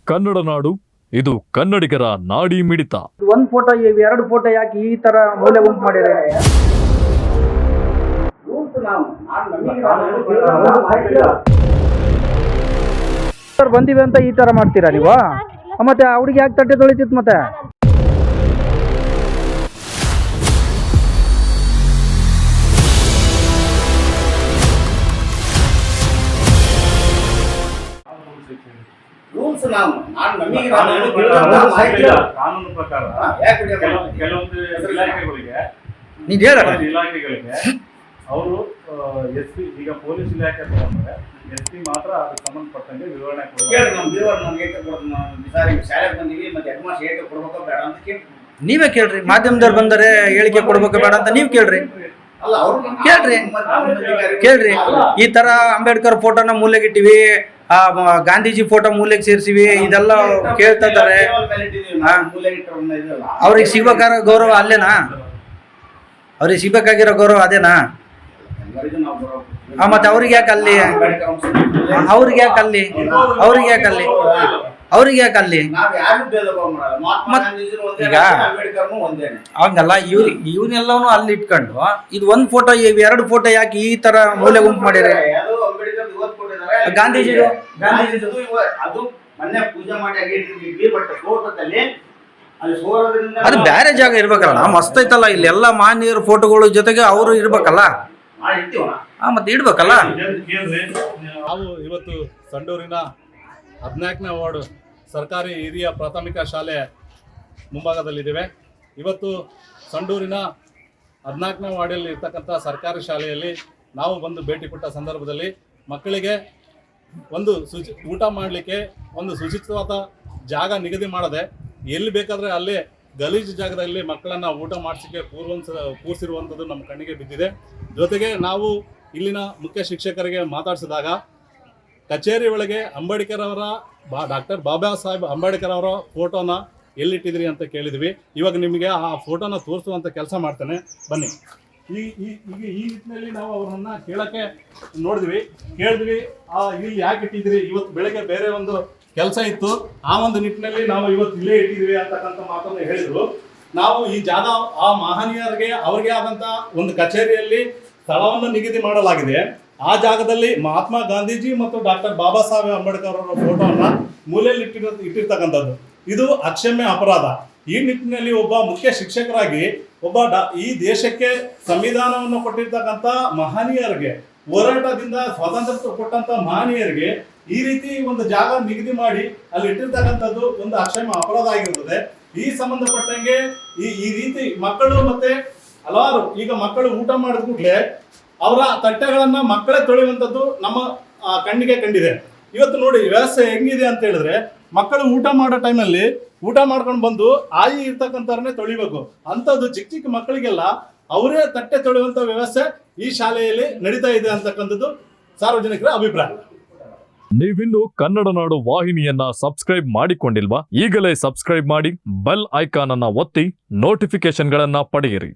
ಕನ್ನಡ ನಾಡು, ಇದು ಕನ್ನಡಿಗರ ನಾಡಿ ಮಿಡಿತ. ಒಂದು ಫೋಟೋ ಎರಡು ಫೋಟೋ ಯಾಕೆ ಈ ತರ ಮೂಲೆ ಗುಂಪು ಮಾಡಿದ್ರೆ? ಬಂದಿವೆ ಅಂತ ಈ ತರ ಮಾಡ್ತೀರಾ ನೀವು? ಮತ್ತೆ ಅವ್ರಿಗೆ ಯಾಕೆ ತಟ್ಟೆ ತೊಳಿತಿತ್ತು ಮತ್ತೆ? ರೂಲ್ಸ್ ಕಾನೂನು ಪ್ರಕಾರ ಕೆಲವೊಂದು ಇಲಾಖೆಗಳಿಗೆ ಅವರು SP ಈಗ ಪೊಲೀಸ್ ಇಲಾಖೆ ತಗೊಂಡ್ರೆ SP ಮಾತ್ರ ಅದಕ್ಕೆ ಸಂಬಂಧಪಟ್ಟಂಗೆ ವಿವರಣೆ ನೀವೇ ಕೇಳ್ರಿ. ಮಾಧ್ಯಮದವ್ರು ಬಂದರೆ ಹೇಳಿಕೆ ಕೊಡ್ಬೇಕು ಬೇಡ ಅಂತ ನೀವು ಕೇಳ್ರಿ. ಕೇಳ್ರಿ ಈ ತರ ಅಂಬೇಡ್ಕರ್ ಫೋಟೋನ ಮೂಲೆಗಿಟ್ಟಿವಿ, ಗಾಂಧೀಜಿ ಫೋಟೋ ಮೂಲೆಗೆ ಸೇರಿಸಿವಿ, ಇದೆಲ್ಲ ಕೇಳ್ತಾ ಇದ್ದಾರೆ. ಅವ್ರಿಗೆ ಸಿಗ್ಬೇಕಾಗಿರೋ ಗೌರವ ಅಲ್ಲೇನಾ? ಅವ್ರಿಗೆ ಸಿಗ್ಬೇಕಾಗಿರೋ ಗೌರವ ಅದೇನಾ? ಮತ್ತೆ ಅವ್ರಿಗೆ ಯಾಕೆ ಅಲ್ಲಿ? ಈಗ ಹಂಗಲ್ಲ, ಇವ್ನೆಲ್ಲವೂ ಅಲ್ಲಿ ಇಟ್ಕೊಂಡು ಇದು ಒಂದ್ ಫೋಟೋ ಎರಡು ಫೋಟೋ ಯಾಕೆ ಈ ತರ ಮೂಲೆ ಗುಂಪು ಮಾಡಿರಿ? ಗಾಂಧೀಜಿ ಅದು ಬೇರೆ ಜಾಗ ಇರ್ಬೇಕಲ್ಲ. ಮಸ್ತ್ ಐತಲ್ಲ, ಇಲ್ಲಿ ಎಲ್ಲ ಮಾನ್ಯರ ಫೋಟೋಗಳು ಜೊತೆಗೆ ಅವರು ಇರ್ಬೇಕಲ್ಲ, ಮತ್ತೆ ಇಡ್ಬೇಕಲ್ಲ. ನಾವು ಇವತ್ತು ಸಂಡೂರಿನ 14ನೇ ವಾರ್ಡ್ ಸರ್ಕಾರಿ ಹಿರಿಯ ಪ್ರಾಥಮಿಕ ಶಾಲೆ ಮುಂಭಾಗದಲ್ಲಿದ್ದೇವೆ. ಇವತ್ತು ಸಂಡೂರಿನ 14ನೇ ವಾರ್ಡಲ್ಲಿ ಇರ್ತಕ್ಕಂಥ ಸರ್ಕಾರಿ ಶಾಲೆಯಲ್ಲಿ ನಾವು ಬಂದು ಭೇಟಿ ಕೊಟ್ಟ ಸಂದರ್ಭದಲ್ಲಿ ಮಕ್ಕಳಿಗೆ ಒಂದು ಊಟ ಮಾಡಲಿಕ್ಕೆ ಒಂದು ಶುಚಿತ್ವದ ಜಾಗ ನಿಗದಿ ಮಾಡದೆ ಎಲ್ಲಿ ಬೇಕಾದರೆ ಅಲ್ಲೇ ಗಲೀಜು ಜಾಗದಲ್ಲಿ ಮಕ್ಕಳನ್ನು ಊಟ ಮಾಡಿಸಿಕೆ ಕೂರಿಸಿರುವಂಥದ್ದು ನಮ್ಮ ಕಣ್ಣಿಗೆ ಬಿದ್ದಿದೆ. ಜೊತೆಗೆ ನಾವು ಇಲ್ಲಿನ ಮುಖ್ಯ ಶಿಕ್ಷಕರಿಗೆ ಮಾತಾಡಿಸಿದಾಗ ಕಚೇರಿ ಒಳಗೆ ಅಂಬೇಡ್ಕರ್ ಅವರ ಡಾಕ್ಟರ್ ಬಾಬಾ ಸಾಹೇಬ್ ಅಂಬೇಡ್ಕರ್ ಅವರ ಫೋಟೋನ ಎಲ್ಲಿಟ್ಟಿದ್ರಿ ಅಂತ ಕೇಳಿದ್ವಿ. ಇವಾಗ ನಿಮಗೆ ಆ ಫೋಟೋನ ತೋರಿಸುವಂಥ ಕೆಲಸ ಮಾಡ್ತೇನೆ, ಬನ್ನಿ. ಈ ನಿಟ್ಟಿನಲ್ಲಿ ನಾವು ಅವರನ್ನ ಕೇಳಕ್ಕೆ ಕೇಳಿದ್ವಿ ಇಲ್ಲಿ ಯಾಕೆ ಇಟ್ಟಿದ್ರಿ, ಇವತ್ತು ಬೆಳಗ್ಗೆ ಬೇರೆ ಒಂದು ಕೆಲಸ ಇತ್ತು, ಆ ಒಂದು ನಿಟ್ಟಿನಲ್ಲಿ ನಾವು ಇವತ್ತು ಇಲ್ಲೇ ಇಟ್ಟಿದ್ವಿ ಅಂತಕ್ಕಂಥ ಮಾತನ್ನು ಹೇಳಿದ್ರು. ನಾವು ಈ ಜಾಗ ಆ ಮಹನೀಯರಿಗೆ ಅವ್ರಿಗೆ ಆದಂಥ ಒಂದು ಕಚೇರಿಯಲ್ಲಿ ಸ್ಥಳವನ್ನು ನಿಗದಿ ಮಾಡಲಾಗಿದೆ. ಆ ಜಾಗದಲ್ಲಿ ಮಹಾತ್ಮ ಗಾಂಧೀಜಿ ಮತ್ತು ಡಾಕ್ಟರ್ ಬಾಬಾ ಸಾಹೇಬ್ ಅಂಬೇಡ್ಕರ್ ಅವರ ಫೋಟೋವನ್ನು ಮೂಲೆಯಲ್ಲಿ ಇಟ್ಟಿರ್ತಕ್ಕಂಥದ್ದು ಇದು ಅಕ್ಷಮ್ಯ ಅಪರಾಧ. ಈ ನಿಟ್ಟಿನಲ್ಲಿ ಒಬ್ಬ ಮುಖ್ಯ ಶಿಕ್ಷಕರಾಗಿ ಈ ದೇಶಕ್ಕೆ ಸಂವಿಧಾನವನ್ನು ಕೊಟ್ಟಿರ್ತಕ್ಕಂಥ ಮಹನೀಯರಿಗೆ, ಹೋರಾಟದಿಂದ ಸ್ವಾತಂತ್ರ್ಯ ಕೊಟ್ಟಂತ ಮಹನೀಯರಿಗೆ ಈ ರೀತಿ ಒಂದು ಜಾಗ ನಿಗದಿ ಮಾಡಿ ಅಲ್ಲಿ ಇಟ್ಟಿರ್ತಕ್ಕಂಥದ್ದು ಒಂದು ಅಕ್ಷಮ್ಯ ಅಪರಾಧ ಆಗಿರುತ್ತದೆ. ಈ ಸಂಬಂಧಪಟ್ಟಂಗೆ ಈ ರೀತಿ ಮಕ್ಕಳು ಮತ್ತೆ ಹಲವಾರು ಈಗ ಮಕ್ಕಳು ಊಟ ಮಾಡಿದ ಕೂಡಲೇ ಅವರ ತಟ್ಟೆಗಳನ್ನ ಮಕ್ಕಳೇ ತೊಳೆಯುವಂಥದ್ದು ನಮ್ಮ ಕಣ್ಣಿಗೆ ಕಂಡಿದೆ. ಇವತ್ತು ನೋಡಿ ವ್ಯವಸ್ಥೆ ಹೆಂಗಿದೆ ಅಂತ ಹೇಳಿದ್ರೆ, ಮಕ್ಕಳು ಊಟ ಮಾಡೋ ಟೈಮಲ್ಲಿ ಊಟ ಮಾಡ್ಕೊಂಡು ಬಂದು ಆಯಿ ಇರ್ತಕ್ಕಂಥವ್ರನ್ನೇ ತೊಳಿಬೇಕು. ಅಂಥದ್ದು ಚಿಕ್ಕ ಚಿಕ್ಕ ಮಕ್ಕಳಿಗೆಲ್ಲ ಅವರೇ ತಟ್ಟೆ ತೊಳೆಯುವಂಥ ವ್ಯವಸ್ಥೆ ಈ ಶಾಲೆಯಲ್ಲಿ ನಡೀತಾ ಇದೆ ಅಂತಕ್ಕಂಥದ್ದು ಸಾರ್ವಜನಿಕರ ಅಭಿಪ್ರಾಯ. ನೀವಿನ್ನು ಕನ್ನಡ ನಾಡು ವಾಹಿನಿಯನ್ನ ಸಬ್ಸ್ಕ್ರೈಬ್ ಮಾಡಿಕೊಂಡಿಲ್ವಾ? ಈಗಲೇ ಸಬ್ಸ್ಕ್ರೈಬ್ ಮಾಡಿ, ಬೆಲ್ ಐಕಾನ್ ಅನ್ನ ಒತ್ತಿ ನೋಟಿಫಿಕೇಶನ್ಗಳನ್ನ ಪಡೆಯಿರಿ.